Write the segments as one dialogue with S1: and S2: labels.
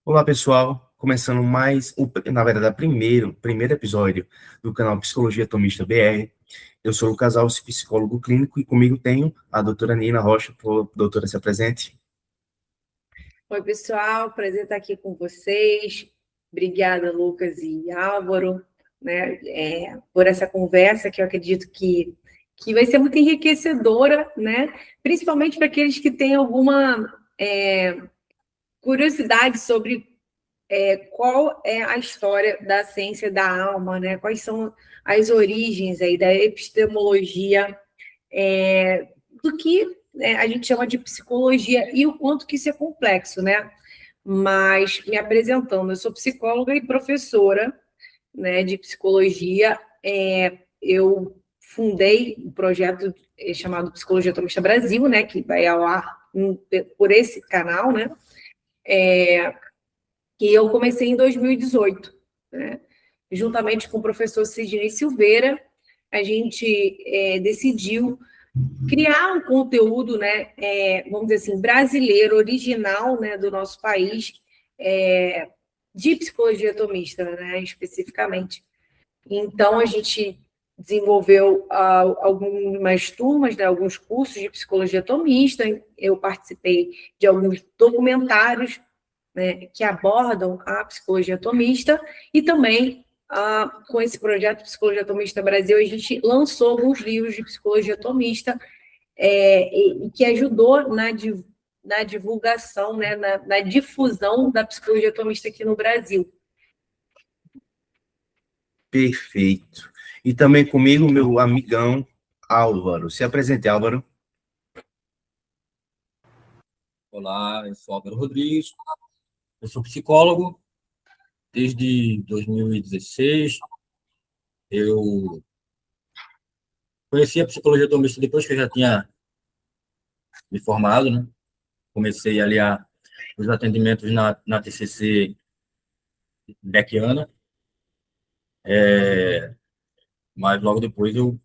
S1: Olá, pessoal. Começando na verdade, o primeiro episódio do canal Psicologia Atomista BR. Eu sou o Lucas Alves, psicólogo clínico, e comigo tenho a doutora Nina Rocha. Doutora, se apresente.
S2: Oi, pessoal, prazer estar aqui com vocês. Obrigada, Lucas e Álvaro, né, por essa conversa que eu acredito que vai ser muito enriquecedora, né, principalmente para aqueles que têm alguma curiosidade sobre qual é a história da ciência da alma, né, quais são as origens aí da epistemologia do que a gente chama de psicologia e o quanto que isso é complexo, né? Mas me apresentando, eu sou psicóloga e professora, né, de psicologia. Eu fundei um projeto chamado Psicologia Atomista Brasil, né, que vai ao ar por esse canal, né? E eu comecei em 2018, né? Juntamente com o professor Sidney Silveira, a gente decidiu criar um conteúdo, né, vamos dizer assim, brasileiro, original, né, do nosso país, de psicologia atomista, né, especificamente. Então, a gente desenvolveu algumas turmas, né, alguns cursos de psicologia atomista. Eu participei de alguns documentários, né, que abordam a psicologia atomista, e também, com esse projeto Psicologia Atomista Brasil, a gente lançou alguns livros de psicologia atomista, e que ajudou na divulgação, né, na difusão da psicologia atomista aqui no Brasil.
S1: Perfeito. E também comigo, meu amigão Álvaro. Se apresente, Álvaro.
S3: Olá, eu sou Álvaro Rodrigues, eu sou psicólogo desde 2016. Eu conheci a psicologia atomista depois que eu já tinha me formado, né? Comecei ali os atendimentos na TCC Beckiana, mas logo depois eu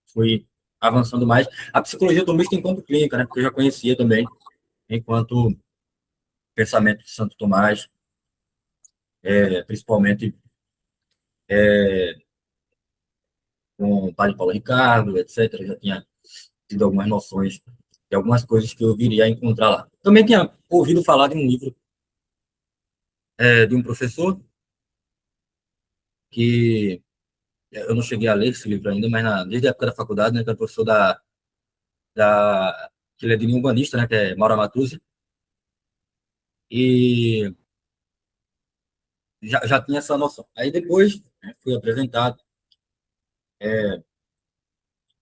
S3: fui avançando mais. A psicologia atomista enquanto clínica, né? Porque eu já conhecia também enquanto pensamento de Santo Tomás, principalmente com o padre Paulo Ricardo, etc. Já tinha tido algumas noções de algumas coisas que eu viria a encontrar lá. Também tinha ouvido falar de um livro de um professor que eu não cheguei a ler esse livro ainda, mas desde a época da faculdade, né, que é professor que ele é de urbanista, né, que é Mauro Matuzzi, e já tinha essa noção. Aí depois, né, fui apresentado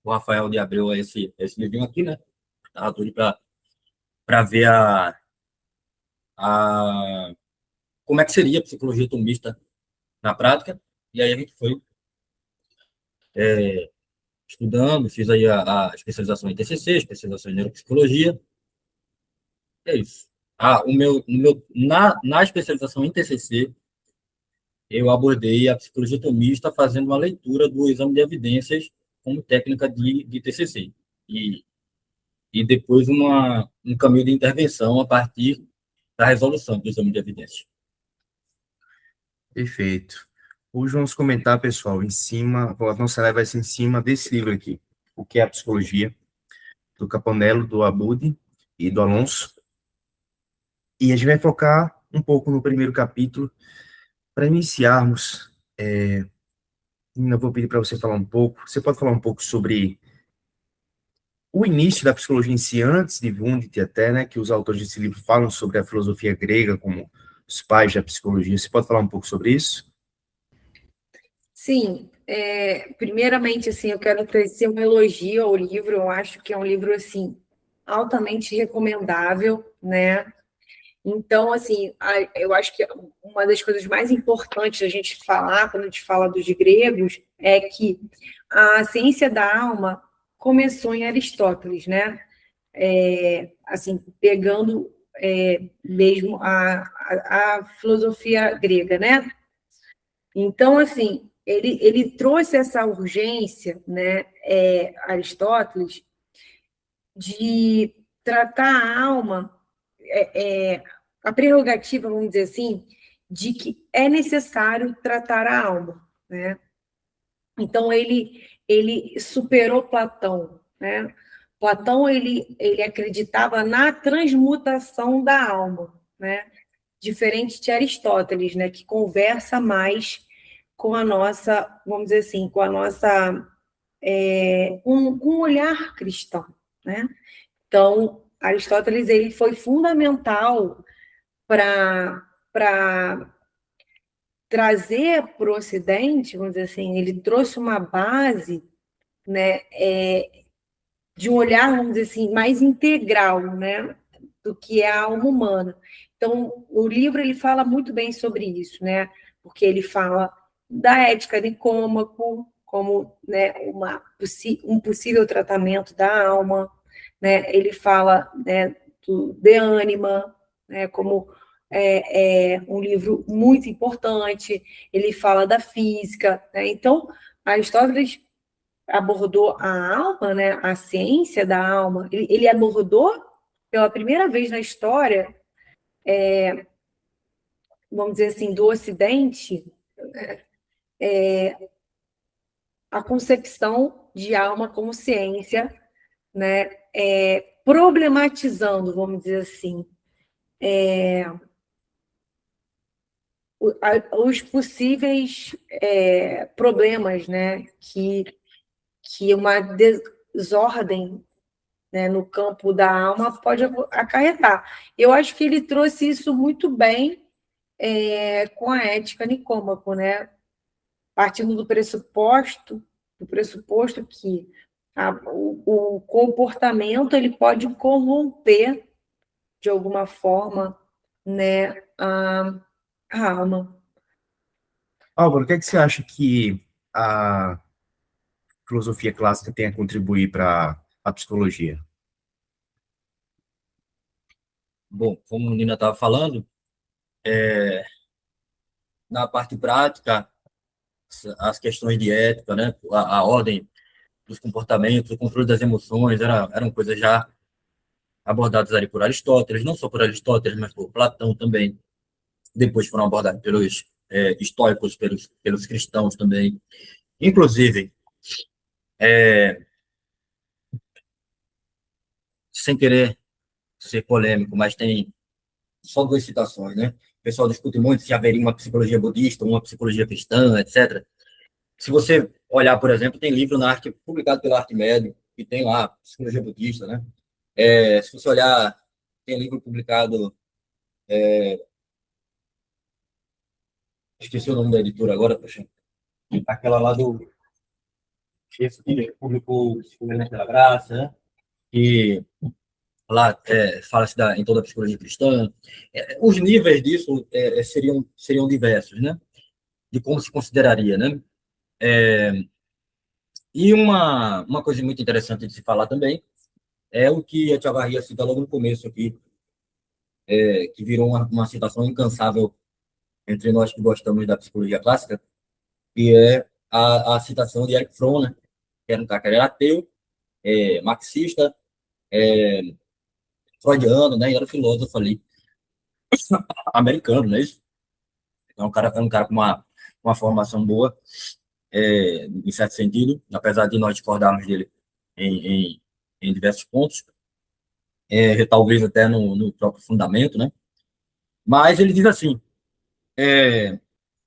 S3: o Rafael de Abreu a esse livrinho aqui, né, estava tudo para ver a como é que seria a psicologia atomista na prática, e aí a gente foi estudando, fiz aí a especialização em TCC, especialização em neuropsicologia, é isso. Na especialização em TCC, eu abordei a psicologia atomista fazendo uma leitura do exame de evidências como técnica de TCC, e, e depois um caminho de intervenção a partir da resolução do exame de evidências.
S1: Perfeito. Hoje vamos comentar, pessoal, a nossa live vai ser em cima desse livro aqui, O que é a Psicologia, do Caponello, do Abud e do Alonso. E a gente vai focar um pouco no primeiro capítulo. Para iniciarmos, Nina, eu vou pedir para você falar um pouco. Você pode falar um pouco sobre o início da psicologia em si, antes de Wundt até, né, que os autores desse livro falam sobre a filosofia grega como os pais da psicologia. Você pode falar um pouco sobre isso?
S2: Sim, primeiramente, assim, eu quero tecer um elogio ao livro. Eu acho que é um livro, assim, altamente recomendável, né? Então, assim, eu acho que uma das coisas mais importantes a gente falar, quando a gente fala dos gregos, é que a ciência da alma começou em Aristóteles, né? Assim, pegando mesmo a filosofia grega, né? Então, assim, ele trouxe essa urgência, né, Aristóteles, de tratar a alma a prerrogativa, vamos dizer assim, de que é necessário tratar a alma, né? Então, ele superou Platão, né? Platão, ele acreditava na transmutação da alma, né? Diferente de Aristóteles, né? Que conversa mais com a nossa, vamos dizer assim, com a nossa, com um olhar cristão, né? Então, Aristóteles, ele foi fundamental para trazer para o Ocidente, vamos dizer assim, ele trouxe uma base, né, de um olhar, vamos dizer assim, mais integral, né, do que é a alma humana. Então, o livro ele fala muito bem sobre isso, né, porque ele fala da ética Nicômaco como, né, um possível tratamento da alma, né, ele fala, né, do De Anima, né, como um livro muito importante, ele fala da física, né, então, Aristóteles abordou a alma, né, a ciência da alma, ele abordou pela primeira vez na história, vamos dizer assim, do Ocidente, a concepção de alma como ciência, né, problematizando, vamos dizer assim, os possíveis problemas, né, que uma desordem, né, no campo da alma pode acarretar. Eu acho que ele trouxe isso muito bem com a ética Nicômaco, né? Partindo do pressuposto que o comportamento ele pode corromper de alguma forma, né, a alma.
S1: Álvaro, o que é que você acha que a filosofia clássica tem a contribuir para a psicologia?
S3: Bom, como a Nina estava falando, na parte prática, as questões de ética, né, a ordem dos comportamentos, o controle das emoções, eram coisas já abordadas ali por Aristóteles, não só por Aristóteles, mas por Platão também. Depois foram abordadas pelos estoicos, pelos cristãos também. Inclusive, sem querer ser polêmico, mas tem só duas citações, né? O pessoal discute muito se haveria uma psicologia budista, uma psicologia cristã, etc. Se você olhar, por exemplo, tem livro na Arte, publicado pela Arte Médio, que tem lá psicologia budista, né? Se você olhar, tem livro publicado, esqueci o nome da editora agora, poxa, aquela lá do esse que publicou Psicologia pela Graça, né? E lá fala-se em toda a psicologia cristã. Os níveis disso seriam diversos, né? De como se consideraria, né? E uma coisa muito interessante de se falar também é o que a Echavarria cita logo no começo aqui, que virou uma citação incansável entre nós que gostamos da psicologia clássica, que é a citação de Erich Fromm, né? Que era um cara que era ateu, marxista, freudiano, né? E era filósofo ali, americano, não é isso? Então, um cara com uma formação boa, em certo sentido, apesar de nós discordarmos dele em diversos pontos, talvez até no próprio fundamento, né? Mas ele diz assim,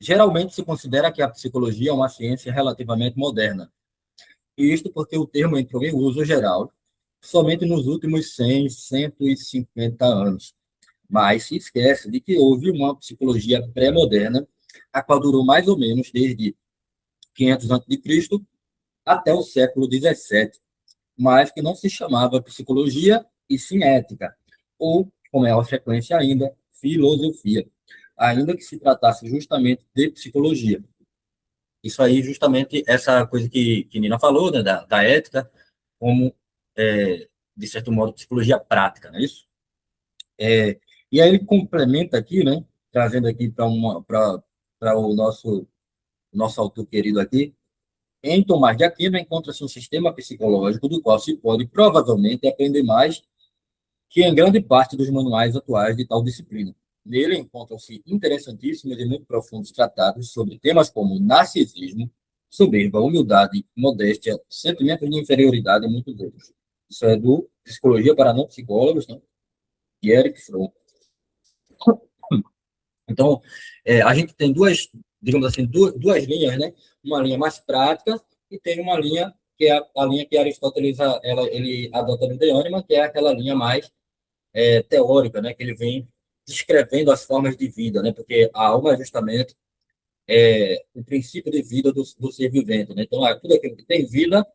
S3: geralmente se considera que a psicologia é uma ciência relativamente moderna, e isto porque o termo entrou em uso geral somente nos últimos 100, 150 anos. Mas se esquece de que houve uma psicologia pré-moderna, a qual durou mais ou menos desde 500 a.C. até o século XVII, mas que não se chamava psicologia e sim ética, ou, com maior frequência ainda, filosofia, ainda que se tratasse justamente de psicologia. Isso aí, justamente, essa coisa que Nina falou, né, da ética, como, de certo modo, psicologia prática, não é isso? E aí ele complementa aqui, né, trazendo aqui para o nosso autor querido aqui, em Tomás de Aquino encontra-se um sistema psicológico do qual se pode provavelmente aprender mais que em grande parte dos manuais atuais de tal disciplina. Nele encontram-se interessantíssimos e muito profundos tratados sobre temas como narcisismo, soberba, humildade, modéstia, sentimentos de inferioridade e muitos outros. Isso é do Psicologia para Não Psicólogos, né? De Eric Fromm. Então, a gente tem digamos assim, duas linhas, né? Uma linha mais prática e tem uma linha que é a linha que Aristóteles ele adota no De Anima, que é aquela linha mais teórica, né? Que ele vem descrevendo as formas de vida, né? Porque a alma é justamente o princípio de vida do ser vivente, né? Então, tudo aquilo que tem vida,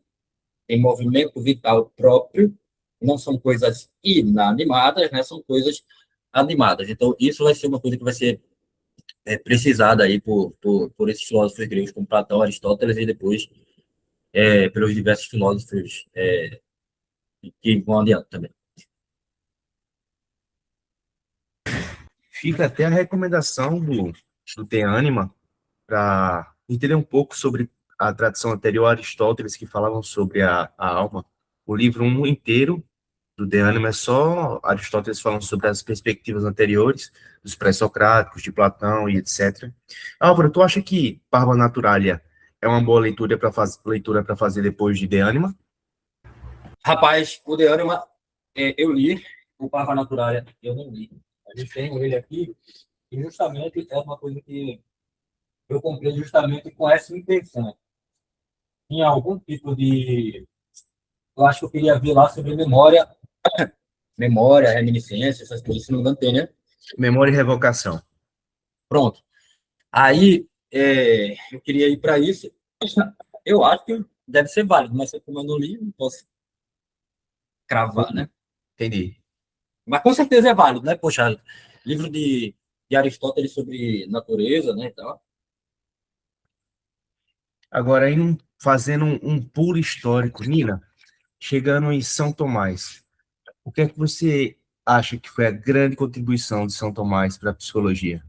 S3: tem movimento vital próprio, não são coisas inanimadas, né? São coisas animadas. Então, isso vai ser uma coisa que vai ser precisada aí por esses filósofos gregos como Platão, Aristóteles e depois pelos diversos filósofos que vão adiante também.
S1: Fica até a recomendação do The Anima para entender um pouco sobre a tradição anterior a Aristóteles, que falavam sobre a alma. O livro inteiro do The Anima é só Aristóteles falando sobre as perspectivas anteriores, dos pré-socráticos, de Platão e etc. Álvaro, tu acha que Parva Naturalia é uma boa leitura para fazer depois de The Anima?
S3: Rapaz, o De Anima, eu li, o Parva Naturalia eu não li. A gente tem ele aqui, e justamente é uma coisa que eu comprei justamente com essa intenção. Tinha algum tipo de... Eu acho que eu queria ver lá sobre memória, reminiscência, essas coisas, se não me engano, tem, né?
S1: Memória e Revocação.
S3: Pronto. Aí, eu queria ir para isso. Eu acho que deve ser válido, mas como eu não li, não posso cravar, né?
S1: Entendi.
S3: Mas com certeza é válido, né? Poxa, livro de Aristóteles sobre natureza, né? E tal.
S1: Agora, fazendo um puro histórico, Nina, chegando em São Tomás, o que é que você acha que foi a grande contribuição de São Tomás para a psicologia?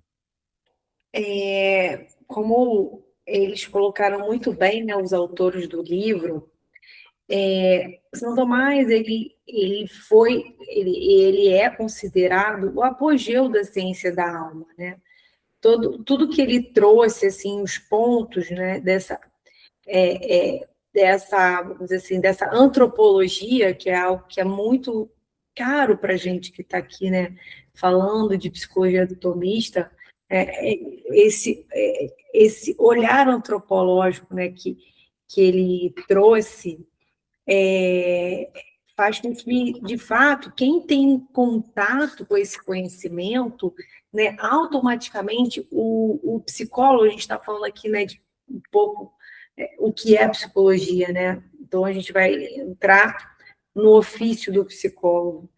S2: Como eles colocaram muito bem, né, os autores do livro, São Tomás ele é considerado o apogeu da ciência da alma, né? Tudo que ele trouxe, assim, os pontos, né, vamos dizer assim, dessa antropologia, que é algo que é muito caro para a gente que está aqui, né, falando de psicologia do tomista, esse olhar antropológico, né, que ele trouxe, faz com que, de fato, quem tem contato com esse conhecimento, né, automaticamente, o psicólogo, a gente está falando aqui, né, de um pouco o que é psicologia, né? Então, a gente vai entrar no ofício do psicólogo.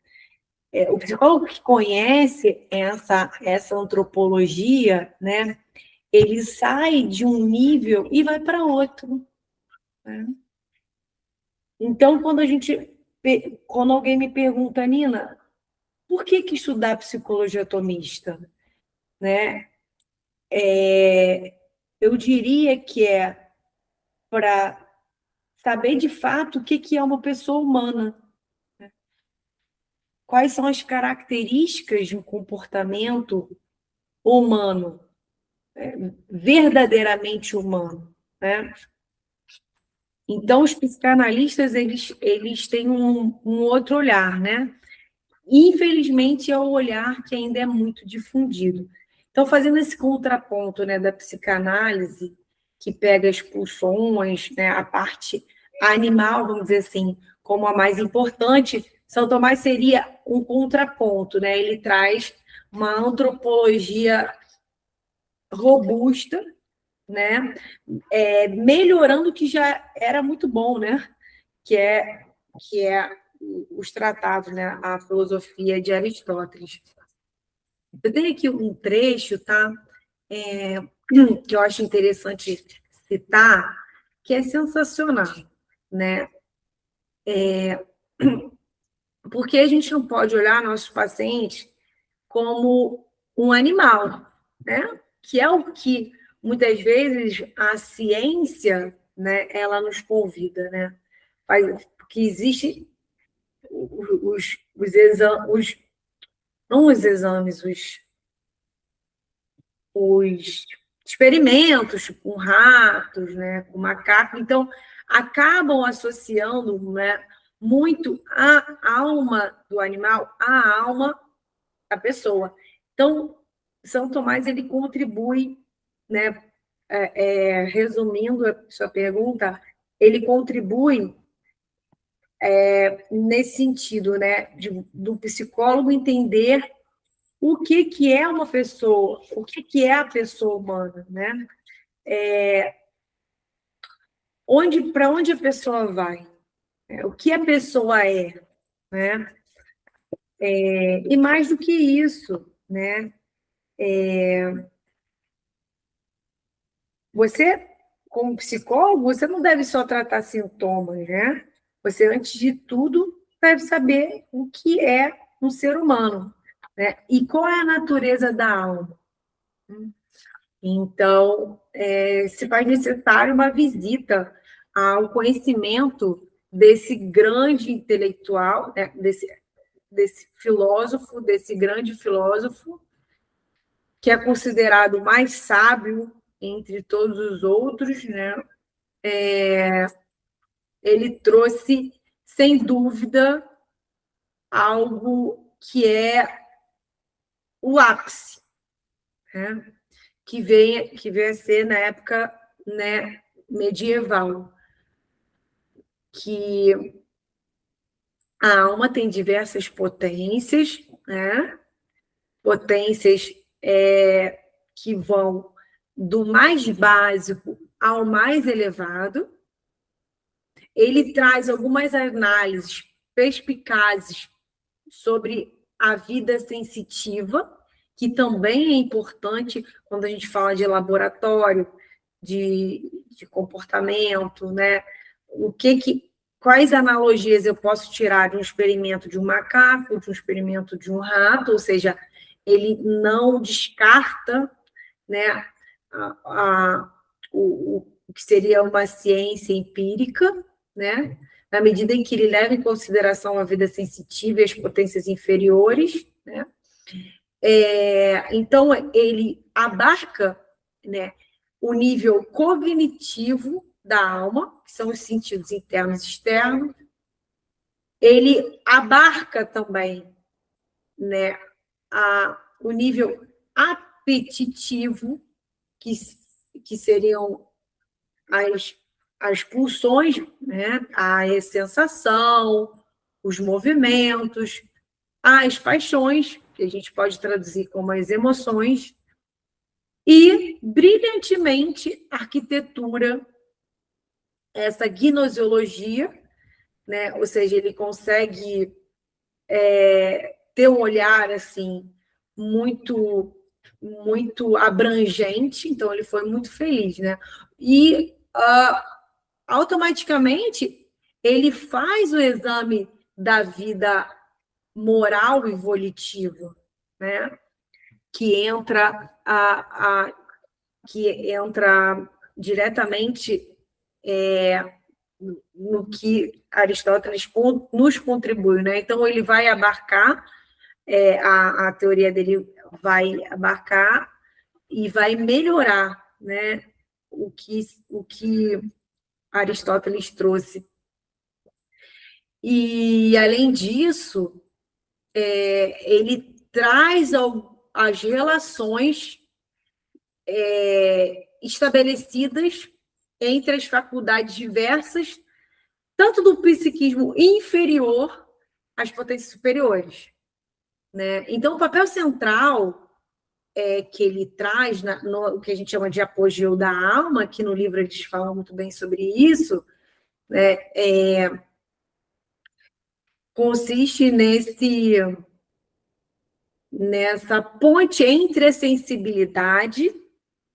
S2: O psicólogo que conhece essa antropologia, né, ele sai de um nível e vai para outro, né? Então, quando alguém me pergunta, Nina, por que estudar psicologia atomista, né? Eu diria que é para saber de fato o que é uma pessoa humana, né? Quais são as características de um comportamento humano, verdadeiramente humano, né? Então, os psicanalistas, eles têm um outro olhar, né? Infelizmente, é o olhar que ainda é muito difundido. Então, fazendo esse contraponto, né, da psicanálise, que pega as pulsões, né, a parte animal, vamos dizer assim, como a mais importante, São Tomás seria um contraponto, né? Ele traz uma antropologia robusta, né? Melhorando o que já era muito bom, né? Que é os tratados, né? A filosofia de Aristóteles. Eu tenho aqui um trecho, tá? Que eu acho interessante citar, que é sensacional, né? Porque a gente não pode olhar nossos pacientes como um animal, né? Que é o que muitas vezes a ciência, né, ela nos convida, né? Porque existe os exames, não os exames, os experimentos com ratos, né, com macaco, então acabam associando, né, muito a alma do animal à alma da pessoa. Então, São Tomás ele contribui, né, resumindo a sua pergunta, ele contribui nesse sentido, né, do psicólogo entender o que é uma pessoa, o que é a pessoa humana, né? Para onde a pessoa vai, o que a pessoa é, né? E mais do que isso, né? Você, como psicólogo, você não deve só tratar sintomas, né? Você, antes de tudo, deve saber o que é um ser humano, né? E qual é a natureza da alma. Então, se faz necessário uma visita ao conhecimento desse grande intelectual, né? desse filósofo, desse grande filósofo, que é considerado o mais sábio entre todos os outros, né? Ele trouxe, sem dúvida, algo que é o ápice, né? que veio a ser na época, né, medieval, que a alma tem diversas potências, né? Potências que vão do mais básico ao mais elevado. Ele traz algumas análises perspicazes sobre a vida sensitiva, que também é importante quando a gente fala de laboratório, de comportamento, né? Quais analogias eu posso tirar de um experimento de um macaco, de um experimento de um rato, ou seja, ele não descarta, né, o que seria uma ciência empírica, né, na medida em que ele leva em consideração a vida sensitiva e as potências inferiores, né? Então, ele abarca, né, o nível cognitivo da alma, que são os sentidos internos e externos. Ele abarca também, né, o nível apetitivo, que seriam as pulsões, né, a sensação, os movimentos, as paixões, que a gente pode traduzir como as emoções, e, brilhantemente, a arquitetura, essa gnoseologia, né? Ou seja, ele consegue ter um olhar assim muito muito abrangente, então ele foi muito feliz, né? E automaticamente ele faz o exame da vida moral e volitiva, né? Que entra diretamente no que Aristóteles nos contribui, né? Então ele vai abarcar, a teoria dele vai abarcar e vai melhorar, né, o que Aristóteles trouxe. E, além disso, ele traz as relações estabelecidas entre as faculdades diversas, tanto do psiquismo inferior às potências superiores, né? Então, o papel central que ele traz, no que a gente chama de apogeu da alma, que no livro eles falam muito bem sobre isso, né? Consiste nessa ponte entre a sensibilidade,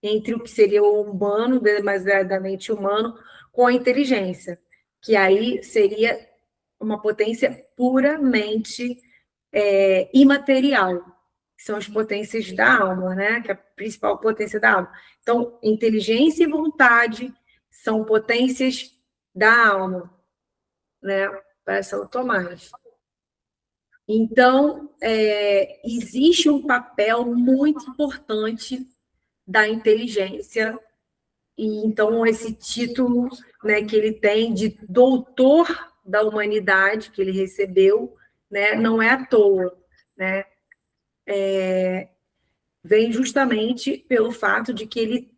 S2: entre o que seria o humano, demasiadamente humano, com a inteligência, que aí seria uma potência puramente imaterial, que são as potências da alma, né? Que é a principal potência da alma. Então, inteligência e vontade são potências da alma, né? Para São Tomás. Então, existe um papel muito importante da inteligência. E então esse título, né, que ele tem de doutor da humanidade que ele recebeu, né, não é à toa, né? Vem justamente pelo fato de que ele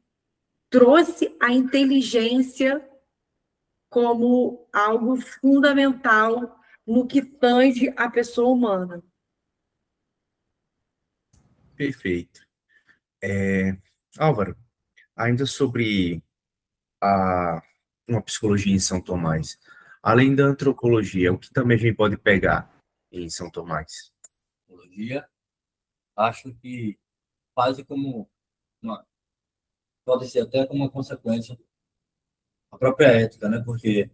S2: trouxe a inteligência como algo fundamental no que tange a pessoa humana.
S1: Perfeito. Álvaro, ainda sobre uma psicologia em São Tomás, além da antropologia, o que também a gente pode pegar em São Tomás?
S3: Psicologia, acho que quase como pode ser até como uma consequência a própria ética, né? Porque,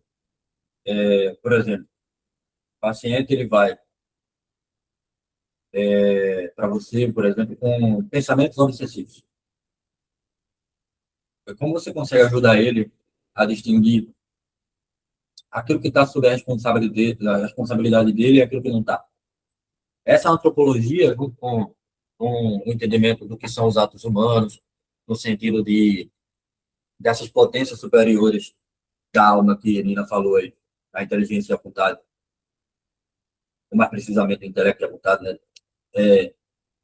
S3: por exemplo, o paciente ele vai para você, por exemplo, com pensamentos obsessivos. Como você consegue ajudar ele a distinguir aquilo que está sob a responsabilidade dele e aquilo que não está? Essa antropologia, junto com o entendimento do que são os atos humanos, no sentido dessas potências superiores da alma que a Nina falou aí, a inteligência e a vontade, ou mais precisamente o intelecto e a vontade, né?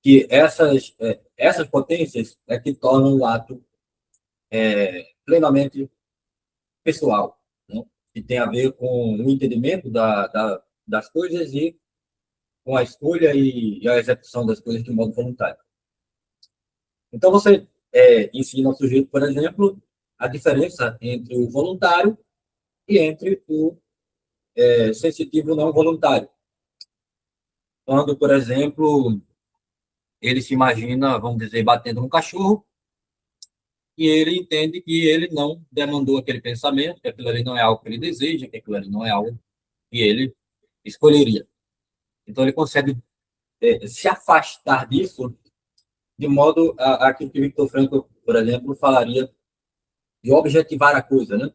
S3: Que essas potências é que tornam o ato plenamente pessoal, né? Que tem a ver com o entendimento das coisas e com a escolha e a execução das coisas de modo voluntário. Então, você ensina ao sujeito, por exemplo, a diferença entre o voluntário e entre o sensitivo não voluntário. Quando, por exemplo, ele se imagina, vamos dizer, batendo no cachorro, e ele entende que ele não demandou aquele pensamento, que aquilo ali não é algo que ele deseja, que aquilo ali não é algo que ele escolheria. Então, ele consegue se afastar disso de modo aquilo que Victor Frankl, por exemplo, falaria de objetivar a coisa, né?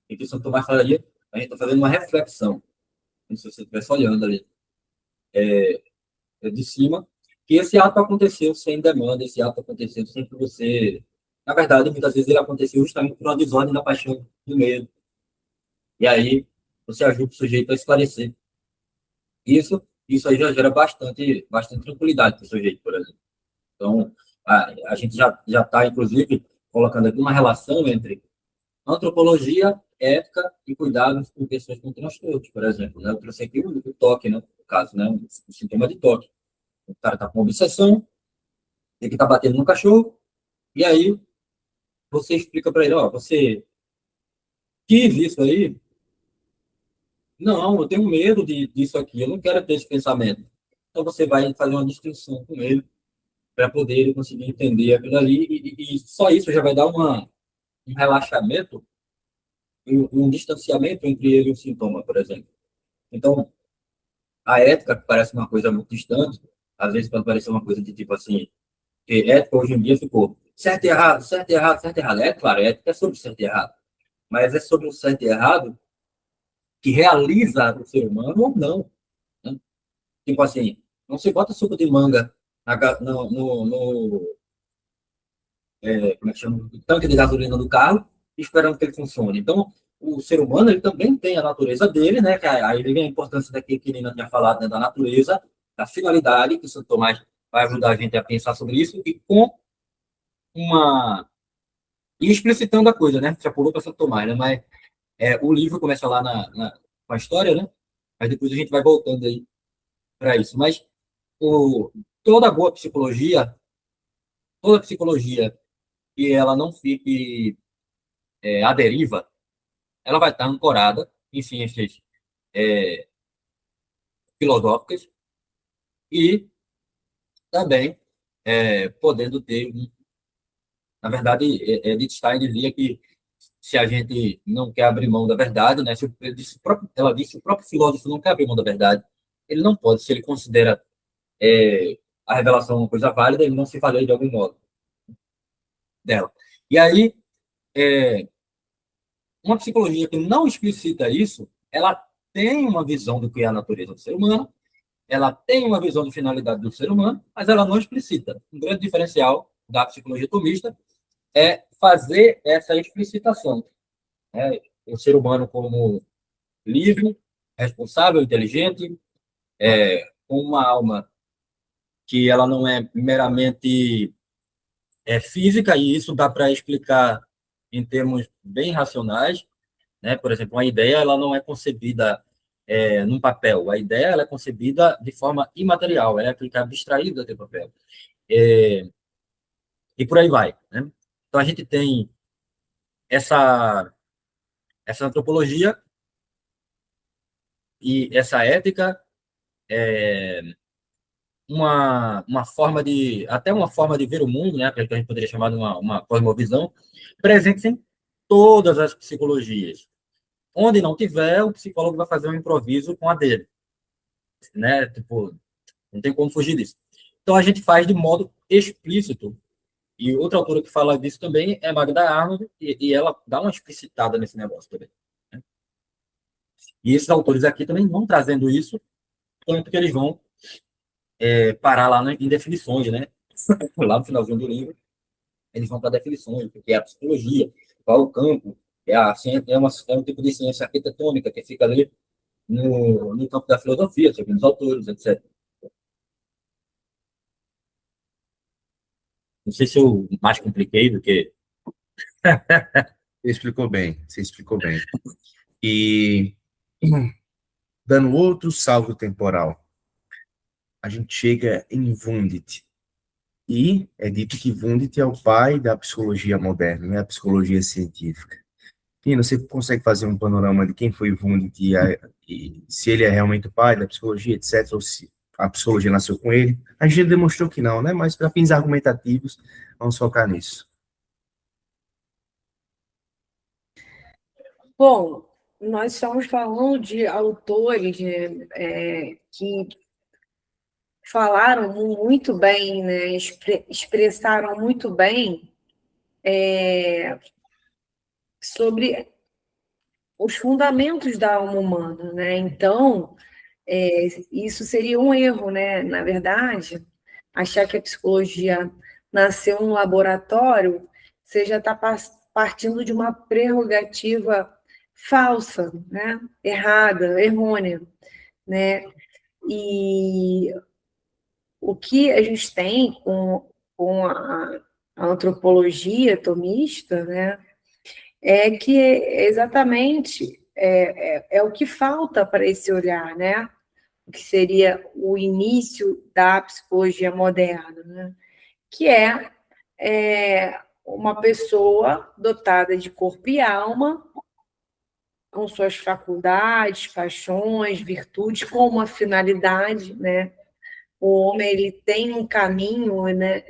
S3: E que São Tomás falaria, a gente está fazendo uma reflexão, como se você estivesse olhando ali de cima, que esse ato aconteceu sem demanda, esse ato aconteceu sem que você... Na verdade, muitas vezes ele aconteceu justamente por uma desordem da paixão, do medo. E aí, você ajuda o sujeito a esclarecer. Isso aí já gera bastante tranquilidade para o sujeito, por exemplo. Então, a gente já está, inclusive, colocando aqui uma relação entre antropologia, ética e cuidados com pessoas com transtornos, por exemplo. Né? Eu trouxe aqui o toque, né? No caso, né? O sintoma de toque. O cara está com obsessão, tem que estar batendo no cachorro, e aí você explica para ele, ó, você quis isso aí? Não, eu tenho medo disso aqui, eu não quero ter esse pensamento. Então você vai fazer uma distinção com ele para poder ele conseguir entender aquilo ali e só isso já vai dar um relaxamento e um distanciamento entre ele e o sintoma, por exemplo. Então, a ética, que parece uma coisa muito distante, às vezes pode parecer uma coisa de tipo assim, que ética hoje em dia ficou certo e errado, certo e errado, certo e errado. É claro, ética é sobre certo e errado, mas é sobre o certo e errado que realiza o ser humano ou não. Né? Tipo assim, não se bota suco de manga como é que chama? No tanque de gasolina do carro esperando que ele funcione. Então, o ser humano ele também tem a natureza dele, né? Que aí vem a importância daquilo que a Nina tinha falado, né? Da natureza, da finalidade, que o Santo Tomás vai ajudar a gente a pensar sobre isso, e com e explicitando a coisa, né? Já pulou para Santo Tomás, né? Mas o livro começa lá com a história, né? Mas depois a gente vai voltando aí para isso. Mas toda boa psicologia, toda psicologia que ela não fique à deriva, ela vai estar ancorada em ciências filosóficas e também podendo ter, na verdade, Wittgenstein dizia que se a gente não quer abrir mão da verdade, né? Ela disse que o próprio filósofo não quer abrir mão da verdade, ele não pode, se ele considera a revelação uma coisa válida, ele não se valer de algum modo dela. E aí, uma psicologia que não explicita isso, ela tem uma visão do que é a natureza do ser humano, ela tem uma visão de finalidade do ser humano, mas ela não explicita. Um grande diferencial da psicologia tomista é fazer essa explicitação, né? O ser humano como livre, responsável, inteligente, com uma alma que ela não é meramente física, e isso dá para explicar em termos bem racionais, né? Por exemplo, uma ideia ela não é concebida num papel, a ideia ela é concebida de forma imaterial, ela é aquilo que é abstraída de papel. É, e por aí vai, né? Então a gente tem essa antropologia e essa ética, uma forma de, até uma forma de ver o mundo, né, que a gente poderia chamar de uma cosmovisão, presente em todas as psicologias. Onde não tiver, o psicólogo vai fazer um improviso com a dele, né? Tipo, não tem como fugir disso. Então a gente faz de modo explícito. E outra autora que fala disso também é Magda Arnold, e ela dá uma explicitada nesse negócio também, né? E esses autores aqui também vão trazendo isso, tanto que eles vão parar lá em definições, né? Lá no finalzinho do livro, eles vão para definições, o que é a psicologia, qual é o campo, é um tipo de ciência arquitetônica que fica ali no campo da filosofia, segundo os autores, etc. Não sei se eu mais compliquei do que...
S1: Você explicou bem, você explicou bem. E dando outro salto temporal, a gente chega em Wundt. E é dito que Wundt é o pai da psicologia moderna, né? A psicologia científica. E você consegue fazer um panorama de quem foi Wundt e se ele é realmente o pai da psicologia, etc., ou se a psicologia nasceu com ele? A gente demonstrou que não, né? Mas para fins argumentativos, vamos focar nisso.
S2: Bom, nós estamos falando de autores, né, que falaram muito bem, né, expressaram muito bem sobre os fundamentos da alma humana, né? Então, isso seria um erro, né? Na verdade, achar que a psicologia nasceu num laboratório, você já está partindo de uma prerrogativa falsa, né? Errada, errônea, né? E o que a gente tem com a antropologia tomista, né? É que exatamente é o que falta para esse olhar, né? O que seria o início da psicologia moderna, né? Que uma pessoa dotada de corpo e alma, com suas faculdades, paixões, virtudes, com uma finalidade, né? O homem ele tem um caminho, né?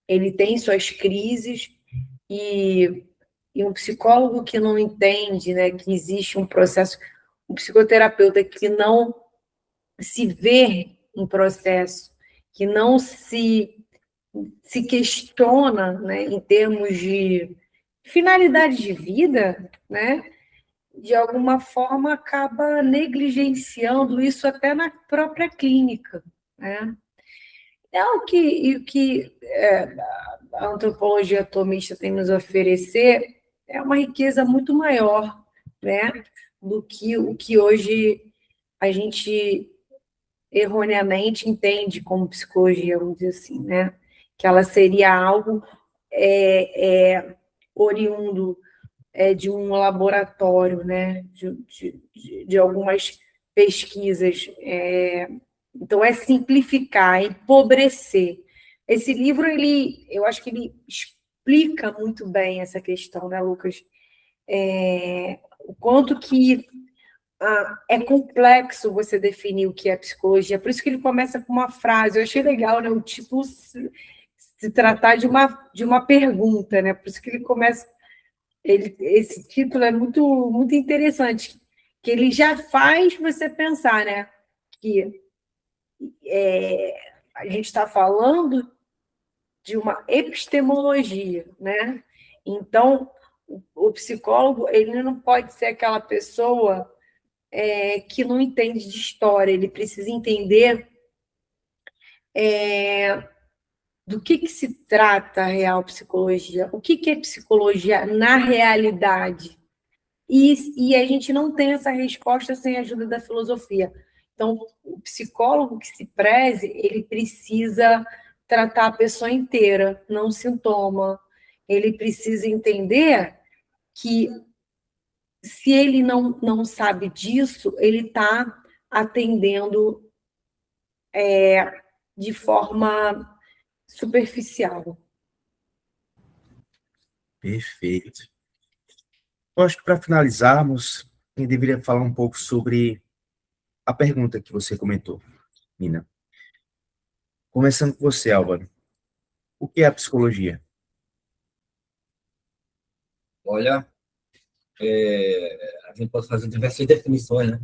S2: Ele tem suas crises e um psicólogo que não entende, né, que existe um processo, um psicoterapeuta que não se vê em processo, que não se questiona, né, em termos de finalidade de vida, né, de alguma forma acaba negligenciando isso até na própria clínica, né? É o que a antropologia atomista tem nos oferecer é uma riqueza muito maior, né, do que o que hoje a gente erroneamente entende como psicologia, vamos dizer assim, né? Que ela seria algo oriundo de um laboratório, né? De algumas pesquisas. Então, é simplificar, é empobrecer. Esse livro, eu acho que ele explica muito bem essa questão, né, Lucas? O quanto que é complexo você definir o que é psicologia. Por isso que ele começa com uma frase. Eu achei legal, né? O título se tratar de uma pergunta, né? Por isso que ele começa. Esse título é muito, muito interessante, que ele já faz você pensar, né? Que a gente está falando de uma epistemologia, né? Então, o psicólogo ele não pode ser aquela pessoa que não entende de história, ele precisa entender do que se trata a real psicologia, o que é psicologia na realidade. E a gente não tem essa resposta sem a ajuda da filosofia. Então, o psicólogo que se preze, ele precisa tratar a pessoa inteira, não sintoma. Ele precisa entender que, se ele não sabe disso, ele está atendendo de forma superficial.
S1: Perfeito. Eu acho que para finalizarmos, eu deveria falar um pouco sobre a pergunta que você comentou, Nina. Começando com você, Álvaro. O que é a psicologia?
S3: Olha, a gente pode fazer diversas definições, né?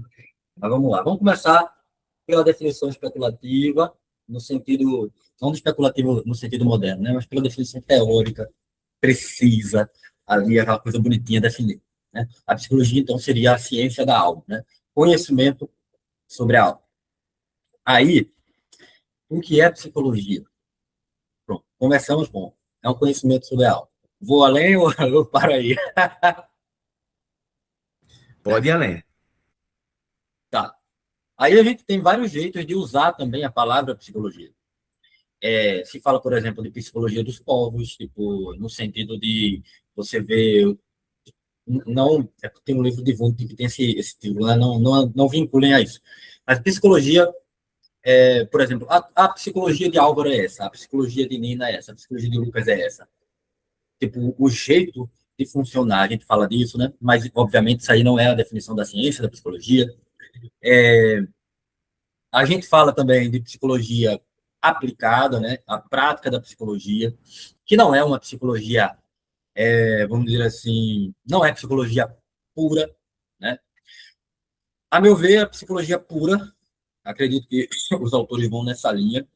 S3: Mas vamos lá. Vamos começar pela definição especulativa, no sentido, não do especulativo no sentido moderno, né? Mas pela definição teórica, precisa, ali aquela coisa bonitinha definida, né? A psicologia, então, seria a ciência da alma, né? Conhecimento sobre a alma. Aí, o que é psicologia? Pronto, começamos bom. É um conhecimento sobre a alma. Vou além ou eu paro aí?
S1: Pode ir além.
S3: Tá. Aí a gente tem vários jeitos de usar também a palavra psicologia. Se fala, por exemplo, de psicologia dos povos, tipo, no sentido de você ver. Não, tem um livro de Wundt que tem esse título, né? Não vinculem a isso. Mas psicologia, por exemplo, a psicologia de Álvaro é essa, a psicologia de Nina é essa, a psicologia de Lucas é essa. Tipo, o jeito de funcionar, a gente fala disso, né? Mas, obviamente, isso aí não é a definição da ciência, da psicologia. A gente fala também de psicologia aplicada, né? A prática da psicologia, que não é uma psicologia, vamos dizer assim, não é psicologia pura, né? A meu ver, a psicologia pura, acredito que os autores vão nessa linha,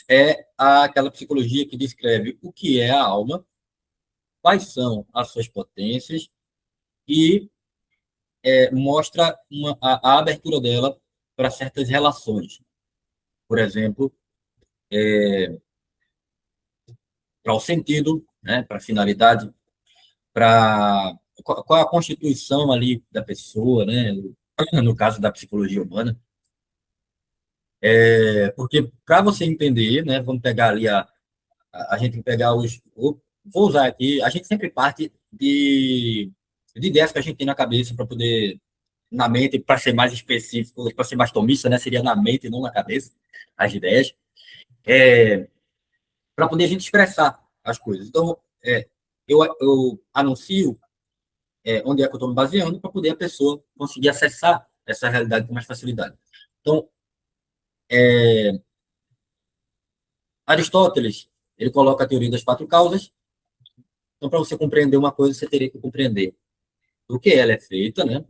S3: é aquela psicologia que descreve o que é a alma, quais são as suas potências e mostra a abertura dela para certas relações. Por exemplo, para o sentido, né, para a finalidade, para qual a constituição ali da pessoa, né, no caso da psicologia humana. Porque para você entender, né, vamos pegar ali a gente pegar vou usar aqui, a gente sempre parte de ideias que a gente tem na cabeça para poder, na mente, para ser mais específico, para ser mais tomista, né, seria na mente e não na cabeça, as ideias, para poder a gente expressar as coisas. Então, eu anuncio onde é que eu estou me baseando para poder a pessoa conseguir acessar essa realidade com mais facilidade. Então, Aristóteles, ele coloca a teoria das quatro causas. Então, para você compreender uma coisa, você teria que compreender do que ela é feita, né?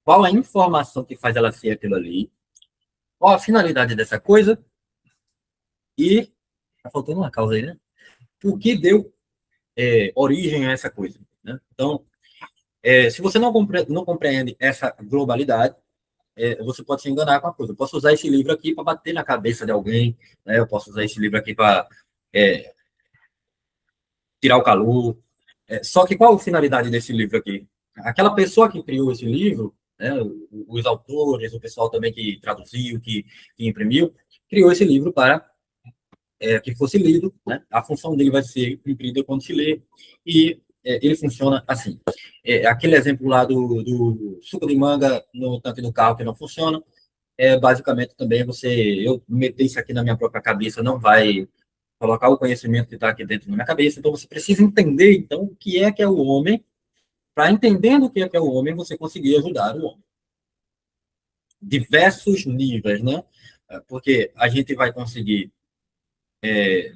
S3: Qual a informação que faz ela ser aquilo ali, qual a finalidade dessa coisa e, tá faltando uma causa aí, né? O que deu origem a essa coisa, né? Então, se você não compreende essa globalidade, você pode se enganar com a coisa. Eu posso usar esse livro aqui para bater na cabeça de alguém, né? Eu posso usar esse livro aqui para tirar o calor. Só que qual a finalidade desse livro aqui? Aquela pessoa que criou esse livro, né, os autores, o pessoal também que traduziu, que imprimiu, criou esse livro para que fosse lido, né? A função dele vai ser cumprida quando se lê, e ele funciona assim. Aquele exemplo lá do suco de manga no tanque do carro que não funciona, basicamente também eu meter isso aqui na minha própria cabeça não vai colocar o conhecimento que está aqui dentro da minha cabeça, então você precisa entender, então, o que é o homem, para entendendo o que é o homem, você conseguir ajudar o homem. Diversos níveis, né? Porque a gente vai conseguir,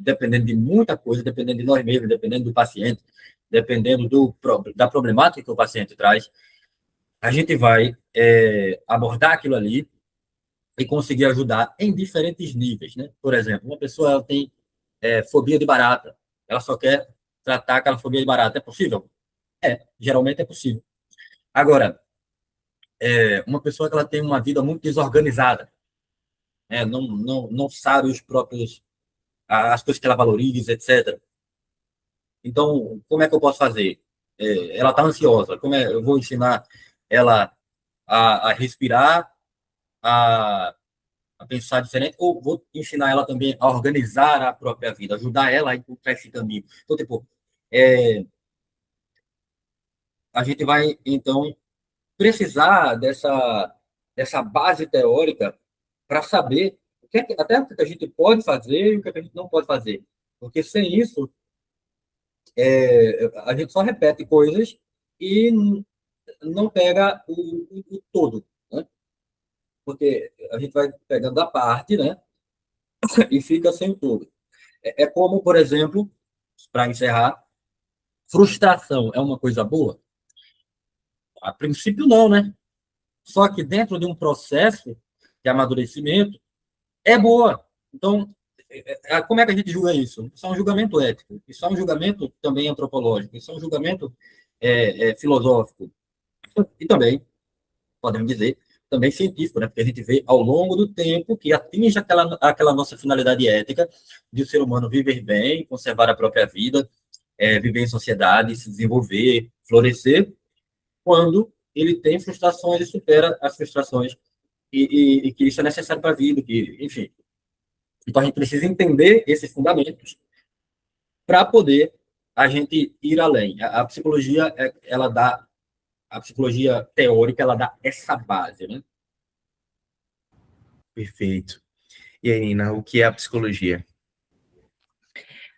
S3: dependendo de muita coisa, dependendo de nós mesmos, dependendo do paciente, dependendo da problemática que o paciente traz, a gente vai abordar aquilo ali e conseguir ajudar em diferentes níveis, né? Por exemplo, uma pessoa ela tem fobia de barata, ela só quer tratar aquela fobia de barata. É possível? Geralmente é possível. Agora, uma pessoa que ela tem uma vida muito desorganizada, não sabe os próprios, as coisas que ela valoriza, etc. Então, como é que eu posso fazer? Ela está ansiosa, eu vou ensinar ela a respirar, a pensar diferente, ou vou ensinar ela também a organizar a própria vida, ajudar ela a encontrar esse caminho. Então, tipo, a gente vai, então, precisar dessa base teórica para saber até o que a gente pode fazer e o que a gente não pode fazer. Porque sem isso, a gente só repete coisas e não pega o todo, né? Porque a gente vai pegando a parte, né? E fica sem o todo. É como, por exemplo, para encerrar, frustração é uma coisa boa? A princípio, não, né? Só que dentro de um processo de amadurecimento, é boa. Então, como é que a gente julga isso? Isso é um julgamento ético, isso é um julgamento também antropológico, isso é um julgamento filosófico. E também, podemos dizer, também científico, né? Porque a gente vê ao longo do tempo que atinge aquela nossa finalidade ética de o ser humano viver bem, conservar a própria vida, viver em sociedade, se desenvolver, florescer, quando ele tem frustrações e supera as frustrações e que isso é necessário para a vida, que, enfim. Então, a gente precisa entender esses fundamentos para poder a gente ir além. A psicologia, a psicologia teórica, ela dá essa base, né?
S1: Perfeito. E aí, Nina, o que é a psicologia?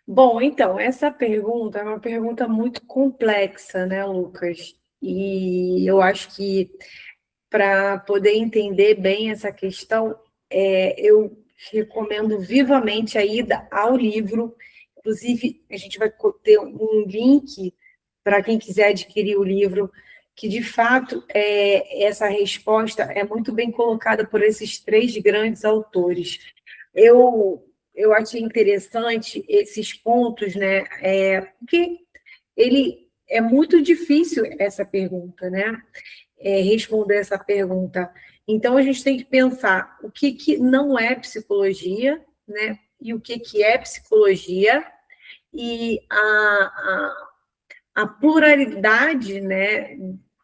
S2: Bom, então, essa pergunta é uma pergunta muito complexa, né, Lucas? E eu acho que para poder entender bem essa questão, eu recomendo vivamente a ida ao livro. Inclusive, a gente vai ter um link para quem quiser adquirir o livro, que de fato essa resposta é muito bem colocada por esses 3 grandes autores. Eu achei interessante esses pontos, né? Porque é muito difícil essa pergunta, né? Responder essa pergunta. Então, a gente tem que pensar o que não é psicologia, né? E o que é psicologia, e a pluralidade, né,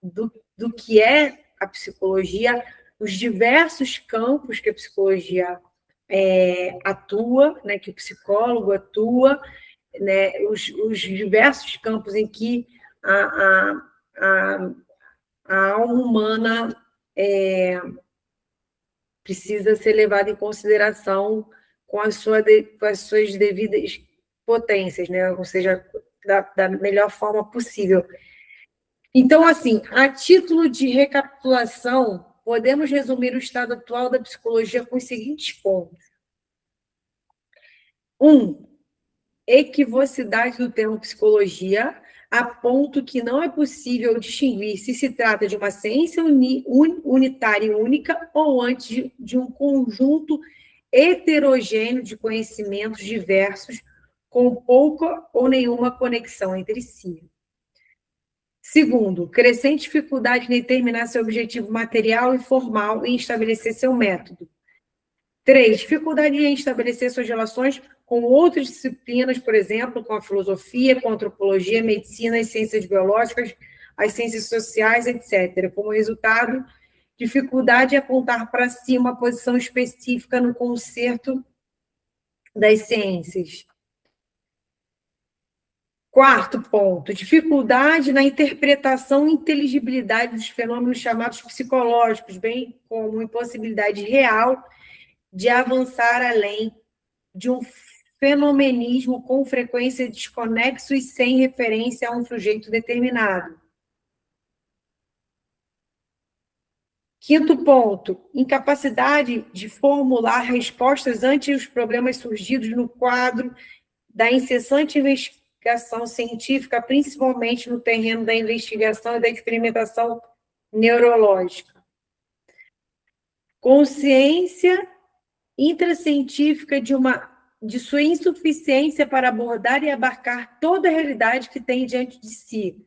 S2: do que é a psicologia, os diversos campos que a psicologia atua, né, que o psicólogo atua, né, os diversos campos em que a alma humana precisa ser levada em consideração com as suas devidas potências, né? Ou seja, da melhor forma possível. Então, assim, a título de recapitulação, podemos resumir o estado atual da psicologia com os seguintes pontos. 1. Equivocidade do termo psicologia, a ponto que não é possível distinguir se se trata de uma ciência unitária e única ou antes de um conjunto heterogêneo de conhecimentos diversos com pouca ou nenhuma conexão entre si. 2. Crescente dificuldade em determinar seu objetivo material e formal e em estabelecer seu método. 3. Dificuldade em estabelecer suas relações com outras disciplinas, por exemplo, com a filosofia, com a antropologia, a medicina, as ciências biológicas, as ciências sociais, etc. Como resultado, dificuldade em apontar para si uma posição específica no concerto das ciências. 4. ponto, dificuldade na interpretação e inteligibilidade dos fenômenos chamados psicológicos, bem como impossibilidade real de avançar além de um fenomenismo com frequência desconexo e sem referência a um sujeito determinado. 5. ponto, incapacidade de formular respostas ante os problemas surgidos no quadro da incessante investigação científica, principalmente no terreno da investigação e da experimentação neurológica. Consciência intracientífica de sua insuficiência para abordar e abarcar toda a realidade que tem diante de si.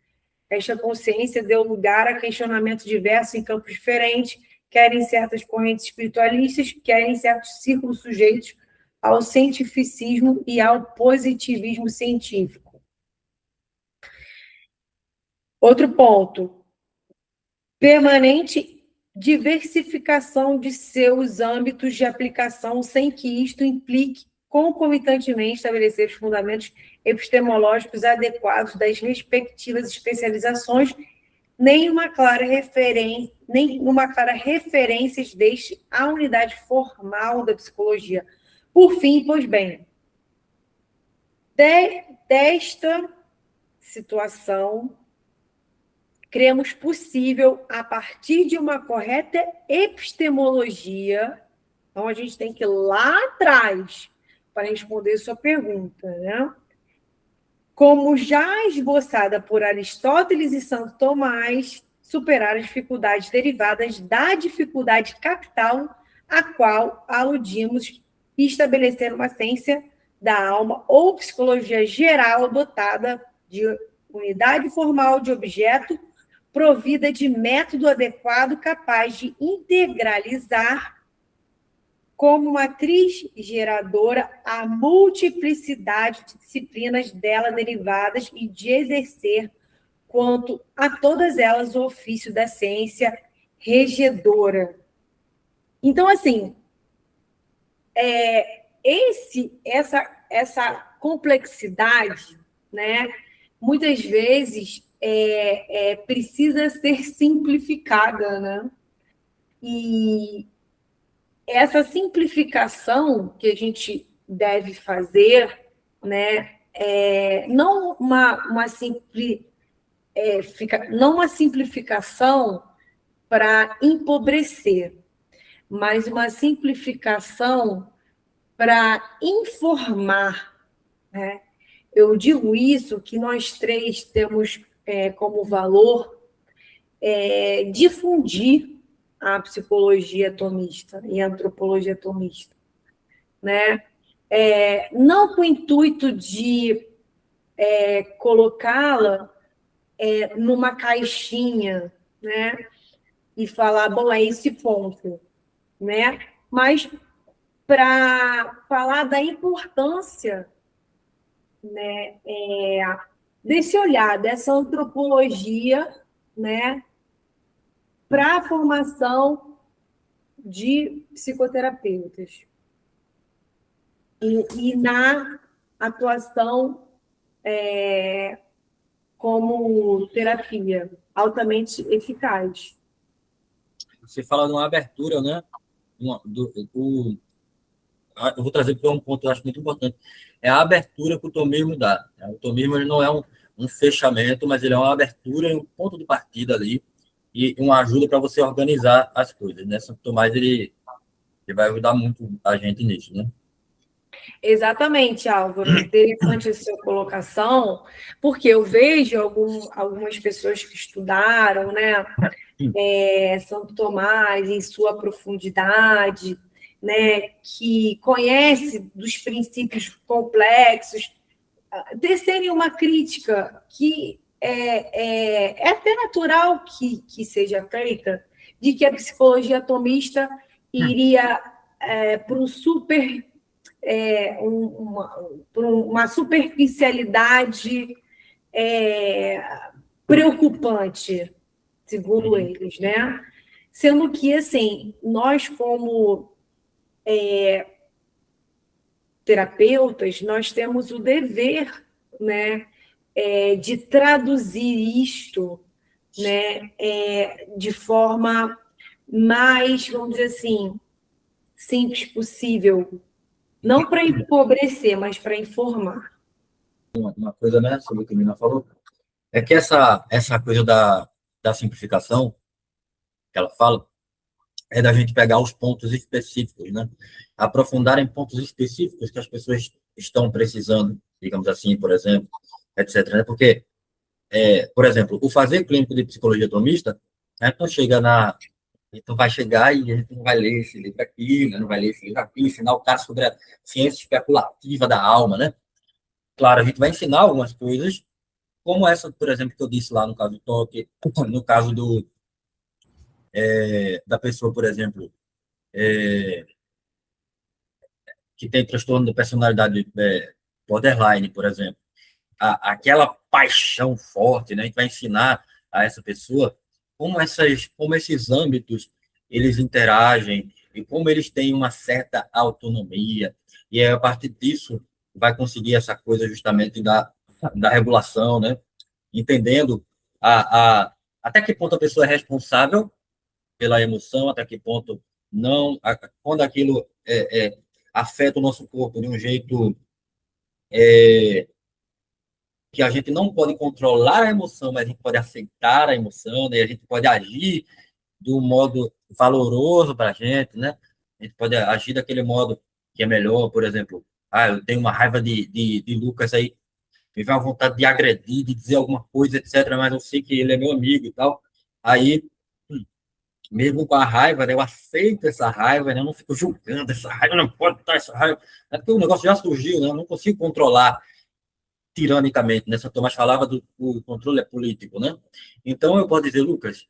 S2: Esta consciência deu lugar a questionamentos diversos em campos diferentes, quer em certas correntes espiritualistas, quer em certos círculos sujeitos ao cientificismo e ao positivismo científico. Outro ponto, permanente diversificação de seus âmbitos de aplicação, sem que isto implique concomitantemente estabelecer os fundamentos epistemológicos adequados das respectivas especializações, nem uma clara referência deste à unidade formal da psicologia. Por fim, pois bem, desta situação, cremos possível, a partir de uma correta epistemologia, então a gente tem que ir lá atrás para responder sua pergunta, né? Como já esboçada por Aristóteles e Santo Tomás, superar as dificuldades derivadas da dificuldade capital a qual aludimos e estabelecer uma ciência da alma ou psicologia geral dotada de unidade formal de objeto, provida de método adequado capaz de integralizar como matriz geradora a multiplicidade de disciplinas dela derivadas e de exercer, quanto a todas elas, o ofício da ciência regedora. Então, assim, essa complexidade, né, muitas vezes precisa ser simplificada, né? E essa simplificação que a gente deve fazer, né, não uma simplificação para empobrecer, mas uma simplificação para informar, né? Eu digo isso que nós três temos como valor difundir a psicologia atomista e a antropologia atomista, né? Não com o intuito de colocá-la numa caixinha, né? E falar, bom, é esse ponto, né? Mas para falar da importância, né, desse olhar, dessa antropologia, né, para a formação de psicoterapeutas e na atuação como terapia altamente eficaz.
S3: Você fala de uma abertura, né? Eu vou trazer para um ponto que eu acho muito importante. É a abertura que o tomismo dá. O tomismo ele não é um fechamento, mas ele é uma abertura e um ponto de partida ali e uma ajuda para você organizar as coisas, né? Santo Tomás, ele vai ajudar muito a gente nisso, né?
S2: Exatamente, Álvaro. Interessante a sua colocação, porque eu vejo algumas pessoas que estudaram, né, Santo Tomás em sua profundidade, né, que conhece dos princípios complexos, tecerem uma crítica que é até natural que seja feita, de que a psicologia atomista iria para um uma superficialidade preocupante, segundo eles, né? Sendo que, assim, nós como terapeutas, nós temos o dever, né, de traduzir isto, né, de forma mais, vamos dizer assim, simples possível, não para empobrecer, mas para informar.
S3: Uma coisa, né, sobre o que a Mina falou, é que essa coisa da simplificação que ela fala, é da gente pegar os pontos específicos, né? Aprofundar em pontos específicos que as pessoas estão precisando, digamos assim, por exemplo, etc. Né? Porque, por exemplo, o fazer clínico de psicologia atomista, né, então vai chegar e a gente não vai ler esse livro aqui, né, não vai ler esse livro aqui, ensinar o cara sobre a ciência especulativa da alma, né? Claro, a gente vai ensinar algumas coisas, como essa, por exemplo, que eu disse lá no caso do toque, no caso da pessoa, por exemplo, é, que tem transtorno de personalidade borderline, por exemplo, aquela paixão forte, né? A gente vai ensinar a essa pessoa como esses âmbitos eles interagem e como eles têm uma certa autonomia. E a partir disso vai conseguir essa coisa justamente da regulação, né? Entendendo até que ponto a pessoa é responsável pela emoção, até que ponto não, quando aquilo afeta o nosso corpo de um jeito que a gente não pode controlar a emoção, mas a gente pode aceitar a emoção, né? A gente pode agir de um modo valoroso para a gente, né? A gente pode agir daquele modo que é melhor, por exemplo, eu tenho uma raiva de Lucas aí, me vem uma vontade de agredir, de dizer alguma coisa, etc., mas eu sei que ele é meu amigo e tal. Aí, mesmo com a raiva, né, eu aceito essa raiva, né, eu não fico julgando essa raiva, não pode estar essa raiva, é porque o negócio já surgiu, né, eu não consigo controlar tiranicamente, né? São Tomás falava do o controle é político, né? Então eu posso dizer, Lucas,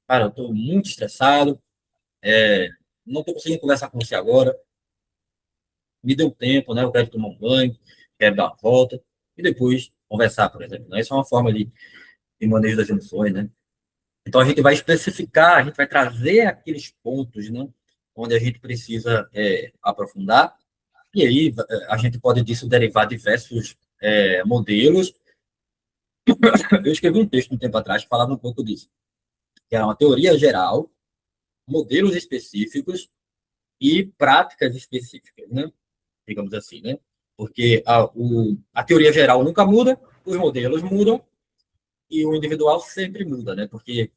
S3: cara, eu estou muito estressado, não estou conseguindo conversar com você agora, me dê um tempo, né? Eu quero tomar um banho, quero dar uma volta e depois conversar, por exemplo. Né? Isso é uma forma de manejo das emoções, né? Então a gente vai especificar, a gente vai trazer aqueles pontos, né? Onde a gente precisa aprofundar e aí a gente pode disso derivar diversos modelos. Eu escrevi um texto um tempo atrás que falava um pouco disso, que era uma teoria geral, modelos específicos e práticas específicas, né? Digamos assim, né? Porque a teoria geral nunca muda, os modelos mudam e o individual sempre muda, né? Porque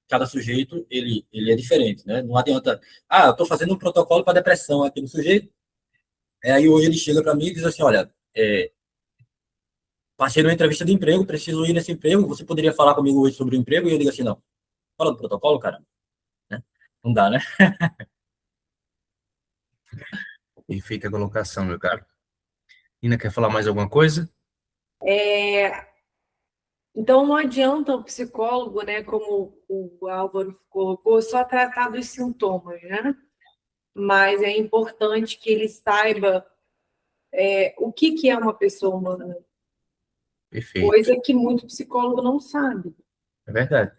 S3: cada sujeito ele é diferente, né? Não adianta, eu estou fazendo um protocolo para depressão aqui no sujeito, aí hoje ele chega para mim e diz assim, olha, passei numa entrevista de emprego, preciso ir nesse emprego, você poderia falar comigo hoje sobre o emprego? E eu digo assim, não, fala do protocolo, cara. Né? Não dá, né?
S1: E fica a colocação, meu caro. Nina, quer falar mais alguma coisa?
S2: Então, não adianta o psicólogo, né, como o Álvaro colocou, só tratar dos sintomas, né? Mas é importante que ele saiba o que é uma pessoa humana,
S1: Perfeito.
S2: coisa que muito psicólogo não sabe.
S1: É verdade.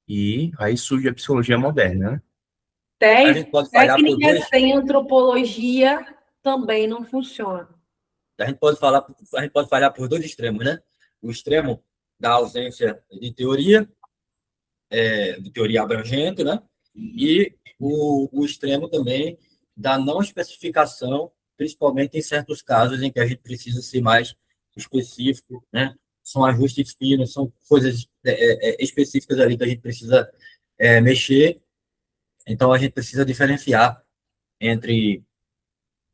S1: E aí surge a psicologia moderna, né?
S3: A gente pode falhar por
S2: Técnicas
S3: dois.
S2: sem antropologia também não funcionam.
S3: A gente pode falhar por dois extremos, né? O extremo da ausência de teoria abrangente, né? E o extremo também da não especificação, principalmente em certos casos em que a gente precisa ser mais específico, né? São ajustes finos, são coisas específicas ali que a gente precisa mexer. Então, a gente precisa diferenciar entre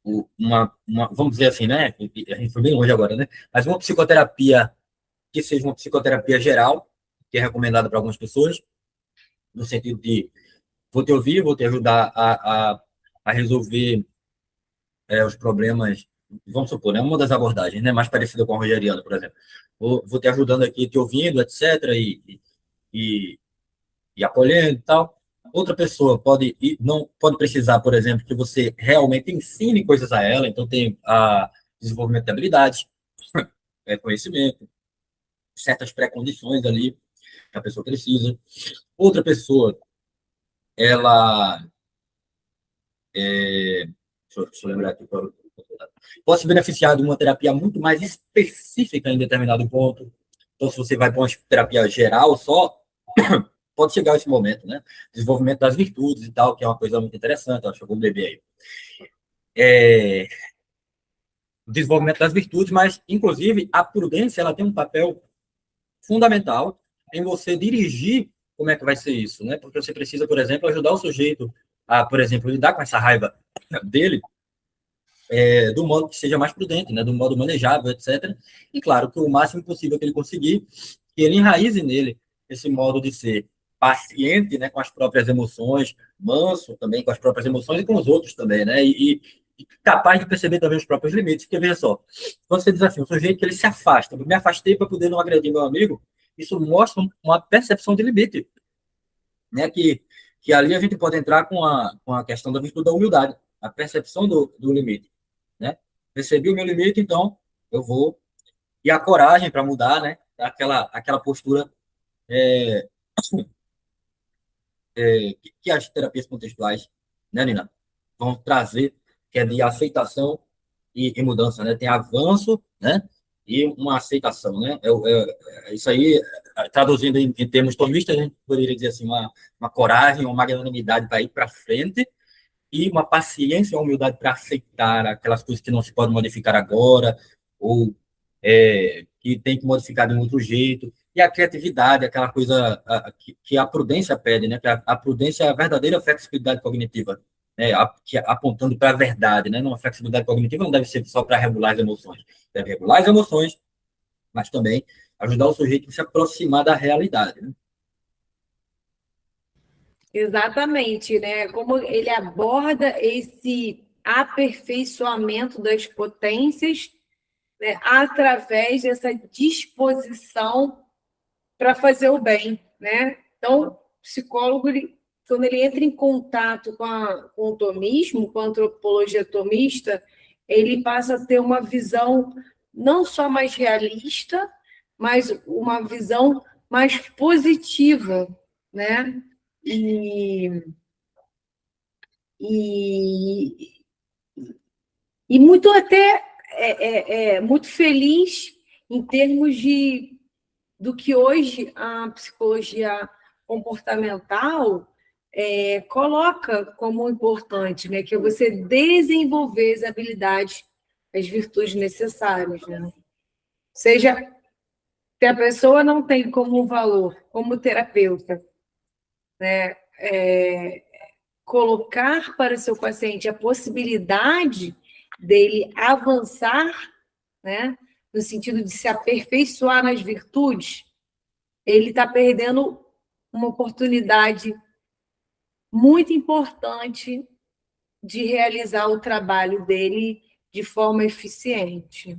S3: vamos dizer assim, né? A gente foi bem longe agora, né? Mas uma psicoterapia que seja uma psicoterapia geral, que é recomendada para algumas pessoas, no sentido de vou te ouvir, vou te ajudar a resolver os problemas, vamos supor, né? Uma das abordagens, né? Mais parecida com a rogeriana, por exemplo. Vou te ajudando aqui, te ouvindo, etc., e, e acolhendo e tal. Outra pessoa não pode precisar, por exemplo, que você realmente ensine coisas a ela, então tem desenvolvimento de habilidades, conhecimento, certas pré-condições ali que a pessoa precisa. Outra pessoa, ela deixa eu lembrar aqui, pode se beneficiar de uma terapia muito mais específica em determinado ponto. Então, se você vai para uma terapia geral só, pode chegar esse momento, né? Desenvolvimento das virtudes e tal, que é uma coisa muito interessante, acho que eu vou beber aí. Desenvolvimento das virtudes, mas, inclusive, a prudência, ela tem um papel fundamental em você dirigir como é que vai ser isso, né? Porque você precisa, por exemplo, ajudar o sujeito a, por exemplo, lidar com essa raiva dele do modo que seja mais prudente, né? Do modo manejável, etc. E, claro, que o máximo possível que ele conseguir, que ele enraize nele esse modo de ser paciente, né? Com as próprias emoções, manso também com as próprias emoções e com os outros também, né? E capaz de perceber também os próprios limites. Porque, veja só, quando você diz assim, o sujeito que ele se afasta, eu me afastei para poder não agredir meu amigo, isso mostra uma percepção de limite, né? Que ali a gente pode entrar com a questão da virtude da humildade, a percepção do limite, né? Percebi o meu limite, então eu vou. E a coragem para mudar, né? Aquela postura é, que as terapias contextuais, né, Nina, vão trazer, que é de aceitação e mudança, né? Tem avanço, né? E uma aceitação, né? Isso aí, traduzindo em termos tomistas, a gente poderia dizer assim, uma coragem, uma magnanimidade para ir para frente e uma paciência, uma humildade para aceitar aquelas coisas que não se podem modificar agora ou que tem que modificar de um outro jeito. E a criatividade, aquela coisa que a prudência pede, né? Que a prudência é a verdadeira flexibilidade cognitiva, né? Apontando para a verdade, né? Não, a flexibilidade cognitiva não deve ser só para regular as emoções. Deve regular as emoções, mas também ajudar o sujeito a se aproximar da realidade, né?
S2: Exatamente, né? Como ele aborda esse aperfeiçoamento das potências, né, através dessa disposição para fazer o bem, né? Então, o psicólogo, quando ele entra em contato com o tomismo, com a antropologia tomista, ele passa a ter uma visão não só mais realista, mas uma visão mais positiva, né? E, e muito até muito feliz em termos do que hoje a psicologia comportamental coloca como importante, né? Que é você desenvolver as habilidades, as virtudes necessárias, né? Seja que a pessoa não tem como valor, como terapeuta, né? Colocar para o seu paciente a possibilidade dele avançar, né? No sentido de se aperfeiçoar nas virtudes, ele está perdendo uma oportunidade muito importante de realizar o trabalho dele de forma eficiente.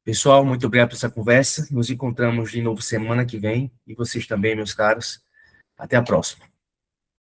S1: Pessoal, muito obrigado por essa conversa. Nos encontramos de novo semana que vem. E vocês também, meus caros. Até a próxima.